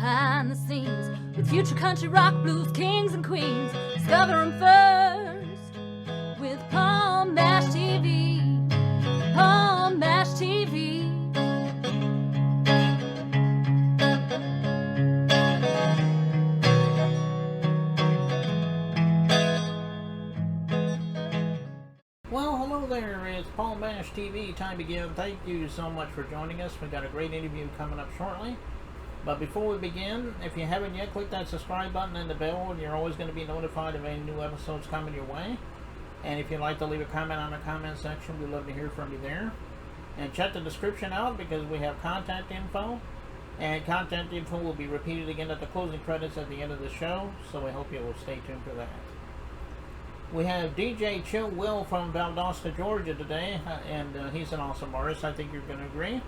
behind the scenes with future country rock blues kings and queens. Discover them first with Palm Bash TV. Palm Bash TV. Well, hello there. It's Palm Bash TV. Time to give. Thank you so much for joining us. We've got a great interview coming up shortly. But before we begin, if you haven't yet, click that subscribe button and the bell, and you're always going to be notified of any new episodes coming your way. And if you'd like to leave a comment on the comment section, we'd love to hear from you there. And check the description out because we have contact info. And contact info will be repeated again at the closing credits at the end of the show, so we hope you will stay tuned for that. We have DJ Chill Will from Valdosta, Georgia today, and he's an awesome artist. I think you're going to agree.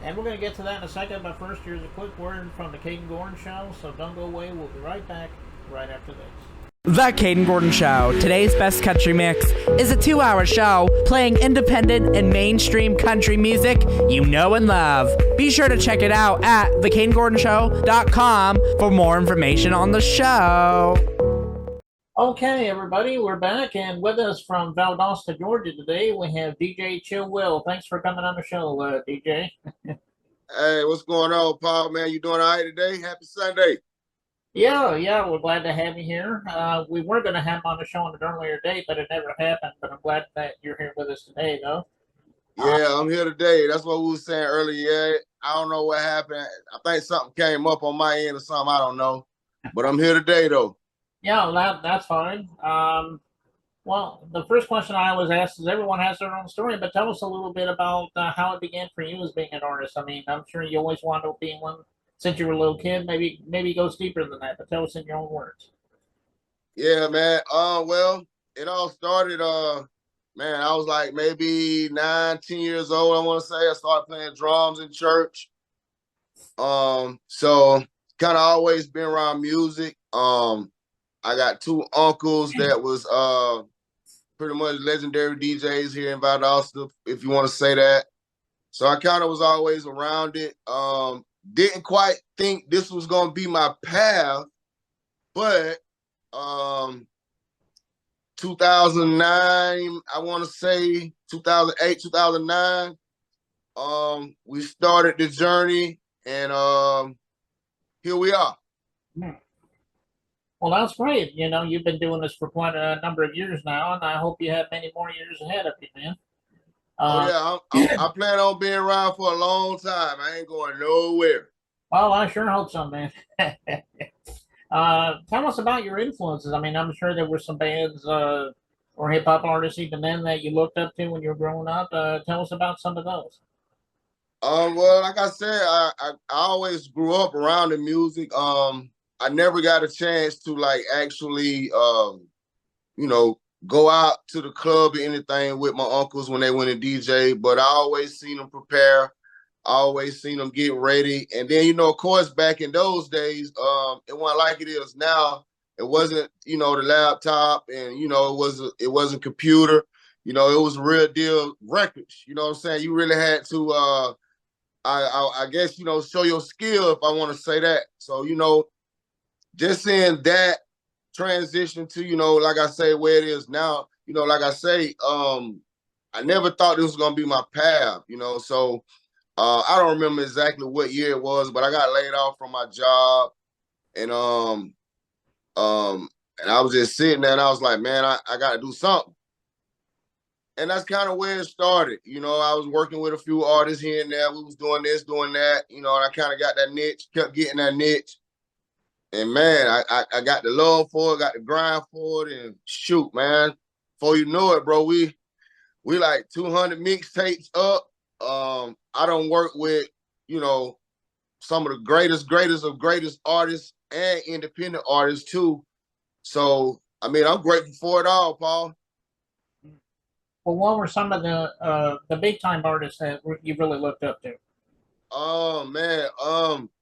And we're going to get to that in a second, but first here's a quick word from the Caden Gordon Show, so don't go away. We'll be right back right after this. The Caden Gordon Show, today's best country mix, is a 2-hour show playing independent and mainstream country music you know and love. Be sure to check it out at thecadengordonshow.com for more information on the show. Okay, everybody, we're back, and with us from Valdosta, Georgia today, we have DJ Chill Will. Thanks for coming on the show, DJ. Hey, what's going on, Paul, man? You doing all right today? Happy Sunday. Yeah, we're glad to have you here. We were going to have him on the show on an earlier date, but it never happened, but I'm glad that you're here with us today, though. Yeah, I'm here today. That's what we were saying earlier. Yeah, I don't know what happened. I think something came up on my end or something. I don't know. But I'm here today, though. Yeah, that's fine. Well, the first question I always ask is everyone has their own story, but tell us a little bit about how it began for you as being an artist. I mean, I'm sure you always wanted to be one since you were a little kid. Maybe it goes deeper than that, but tell us in your own words. Yeah, man. Well, it all started, man, I was like maybe 9, 10 years old, I want to say. I started playing drums in church. So kind of always been around music. I got 2 uncles that was pretty much legendary DJs here in Valdosta, if you want to say that. So I kind of was always around it. Didn't quite think this was going to be my path, but 2009, I want to say 2008, 2009, we started the journey, and here we are. Well, that's great. You know, you've been doing this for quite a number of years now, and I hope you have many more years ahead of you, man. Oh, yeah, I plan on being around for a long time. I ain't going nowhere. Well, I sure hope so, man. Tell us about your influences. I mean, I'm sure there were some bands or hip-hop artists even then that you looked up to when you were growing up. Tell us about some of those. Well, like I said, I always grew up around the music. I never got a chance to like actually, go out to the club or anything with my uncles when they went to DJ, but I always seen them prepare. I always seen them get ready. And then, of course, back in those days, it wasn't like it is now. It wasn't, the laptop and, it wasn't computer. It was real deal records. You know what I'm saying? You really had to, I guess, show your skill, if I want to say that. So, just seeing that transition to, like I say, where it is now, like I say, I never thought this was going to be my path, so I don't remember exactly what year it was, but I got laid off from my job, and I was just sitting there and I was like, man, I got to do something. And that's kind of where it started. I was working with a few artists here and there. We was doing this, doing that, and I kind of got that niche, kept getting that niche. And man, I got the love for it, got the grind for it, and shoot, man, before you know it, bro, we like 200 mixtapes up. I don't work with, some of the greatest of greatest artists and independent artists too. So, I mean, I'm grateful for it all, Paul. Well, what were some of the big time artists that you really looked up to? Oh man,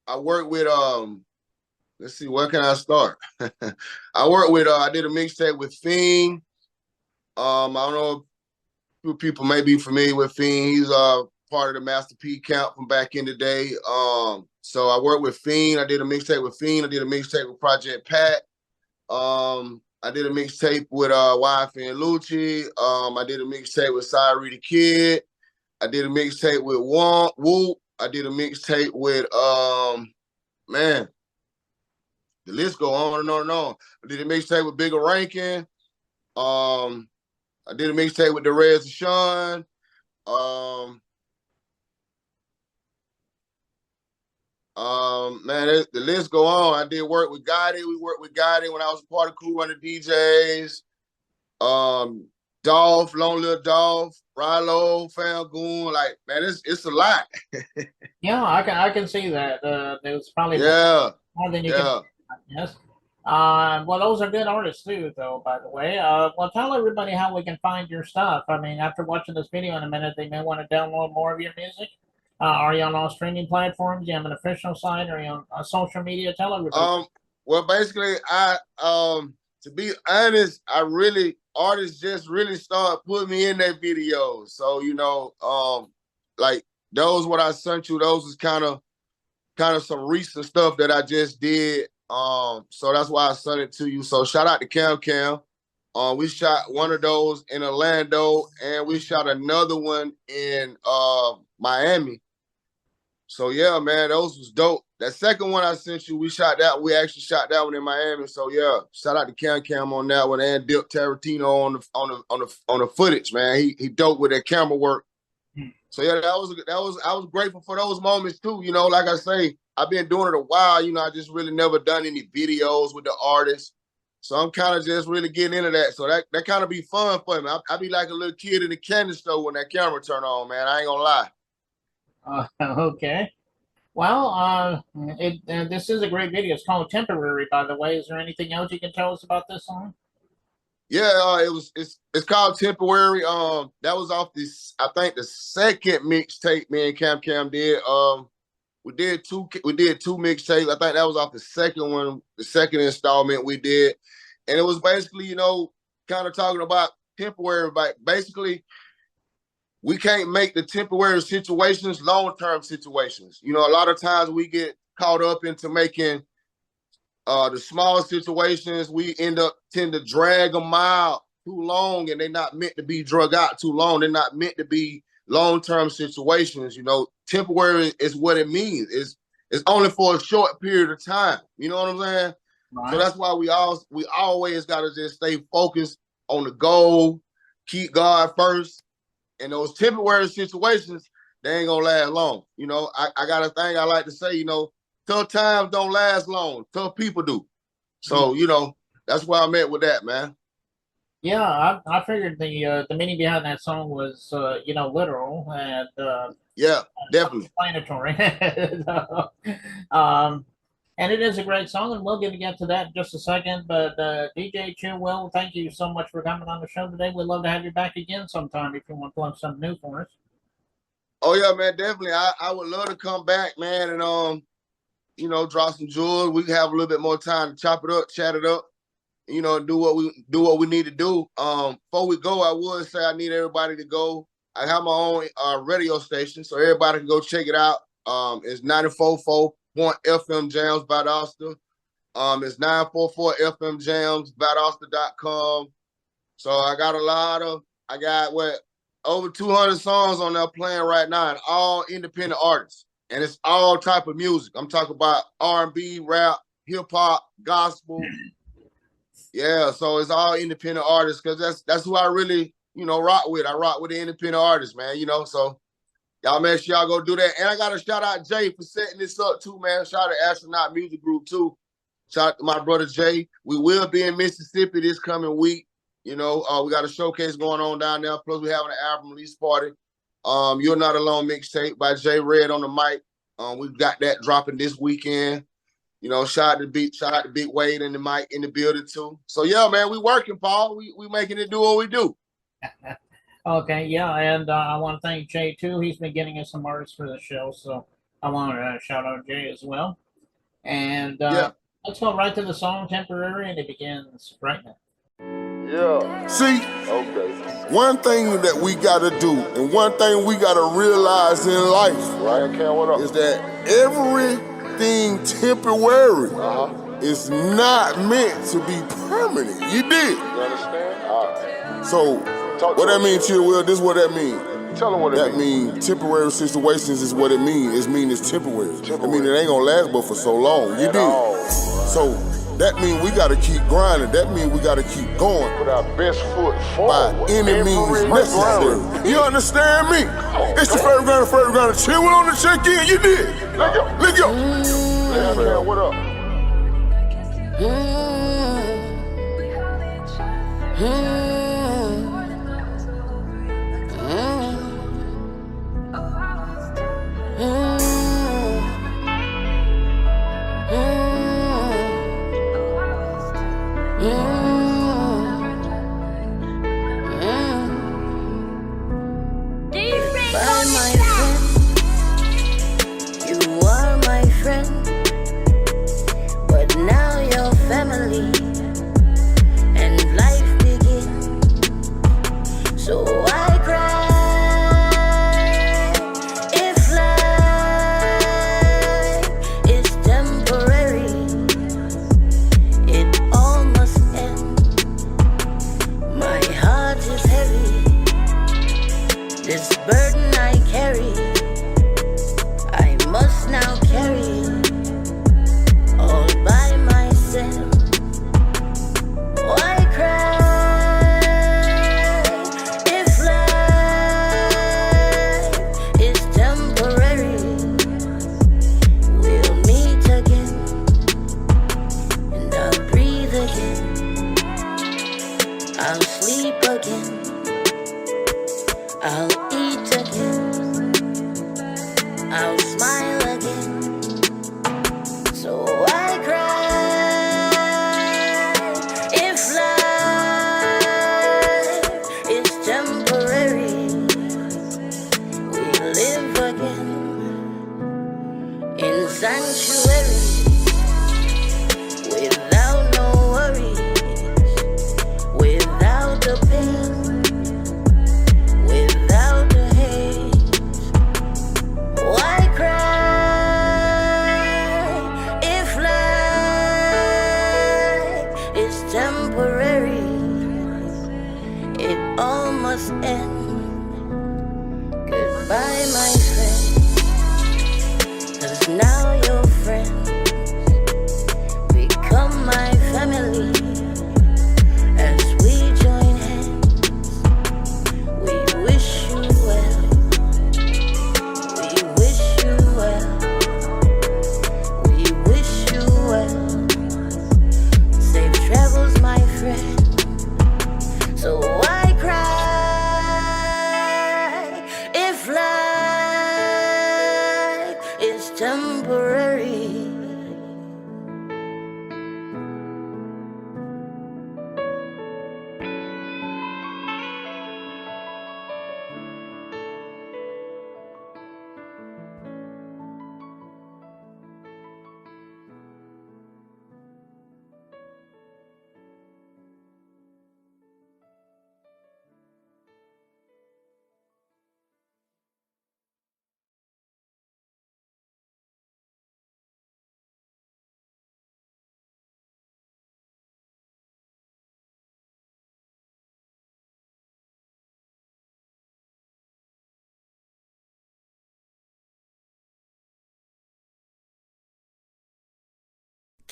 I worked with let's see, where can I start? I did a mixtape with Fiend. I don't know if few people may be familiar with Fiend. He's part of the Master P camp from back in the day. So I worked with Fiend. I did a mixtape with Fiend. I did a mixtape with Project Pat. I did a mixtape with YF and Lucci. I did a mixtape with Cyree the Kid. I did a mixtape with Whoop. I did a mixtape with man, the list go on and on and on. I did a mixtape with Bigger Rankin. I did a mixtape with Derez Deshawn. Man, the list go on. I did work with Gotti. We worked with Gotti when I was part of Cool Runner DJs. Dolph, Lone Little Dolph, Rilo, Falgoon. Like, man, it's a lot. Yeah, I can see that. It was probably more than you can. Yes. Well, those are good artists too, though. By the way, well, tell everybody how we can find your stuff. I mean, after watching this video in a minute, they may want to download more of your music. Are you on all streaming platforms? Do you have an official site? Are you on social media? Tell everybody. Well, basically, to be honest, artists just really start putting me in their videos. So, you know, like those what I sent you, those is kind of some recent stuff that I just did. So that's why I sent it to you. So shout out to Cam Cam. We shot one of those in Orlando, and we shot another one in Miami. So yeah, man, those was dope. That second one I sent you, we actually shot that one in Miami. So yeah, shout out to Cam Cam on that one, and Dip Tarantino on the footage, man. He dope with that camera work. So yeah, I was grateful for those moments too. You know, like I say, I've been doing it a while. You know, I just really never done any videos with the artists. So I'm kind of just really getting into that. So that kind of be fun for me. I be like a little kid in the candy store when that camera turn on, man. I ain't gonna lie. Okay. Well, this is a great video. It's called Temporary, by the way. Is there anything else you can tell us about this song? Yeah, it's called Temporary. That was off this, I think the second mixtape me and Cam Cam did. We did two mixtapes. I think that was off the second one, the second installment we did. And it was basically, you know, kind of talking about temporary, but basically we can't make the temporary situations long-term situations. You know, a lot of times we get caught up into making the small situations. We tend to drag them out too long, and they're not meant to be drug out too long. They're not meant to be long-term situations. You know, temporary is what it means. It's only for a short period of time. You know what I'm saying? Right. So that's why we always got to just stay focused on the goal, keep God first. And those temporary situations, they ain't gonna last long. You know, I got a thing I like to say, you know, tough times don't last long. Tough people do. So, you know, that's where I'm at with that, man. Yeah, I figured the meaning behind that song was you know, literal and yeah, definitely explanatory. And it is a great song, and we'll get to that in just a second. But DJ Chill Will, thank you so much for coming on the show today. We'd love to have you back again sometime if you want to plug something new for us. Oh yeah, man, definitely. I would love to come back, man, and you know, drop some jewels. We can have a little bit more time to chop it up, chat it up, you know, do what we need to do. Before we go, I would say I need everybody to go. I have my own radio station, so everybody can go check it out. It's 94.4 FM Jams Valdosta. It's 944 FM Jams, Valdosta.com. So I got over 200 songs on there playing right now, and all independent artists. And it's all type of music. I'm talking about R&B, rap, hip hop, gospel. Yeah, so it's all independent artists because that's who I really, you know, rock with. I rock with the independent artists, man, you know, so y'all make sure y'all go do that. And I got to shout out Jay for setting this up too, man. Shout out to Astronaut Music Group too. Shout out to my brother Jay. We will be in Mississippi this coming week. You know, we got a showcase going on down there. Plus, we're having an album release party. You're Not Alone mixtape by Jay Red on the mic. We've got that dropping this weekend. You know, shout out to Big Wade and the mic in the building too. So yeah, man, we working, Paul. We making it do what we do. Okay, yeah, and I want to thank Jay too. He's been getting us some artists for the show, so I want to shout out Jay as well. And let's go right to the song "Temporary," and it begins right now. Yeah. See, one thing that we gotta do, and one thing we gotta realize in life, is that everything temporary is not meant to be permanent. You dig? You understand? All right. So, what that mean, Chill Will? This is what that mean. Tell them what that mean. Temporary situations is what it means. It means it's temporary. It mean it ain't gonna last but for so long. You dig? So that mean we gotta keep grinding. That mean we gotta keep going. Put our best foot forward. By any means necessary. You understand me? It's the favorite ground. Chill Will on the check-in. You dig? Let go. What up?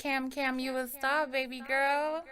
Cam, you a star, baby girl.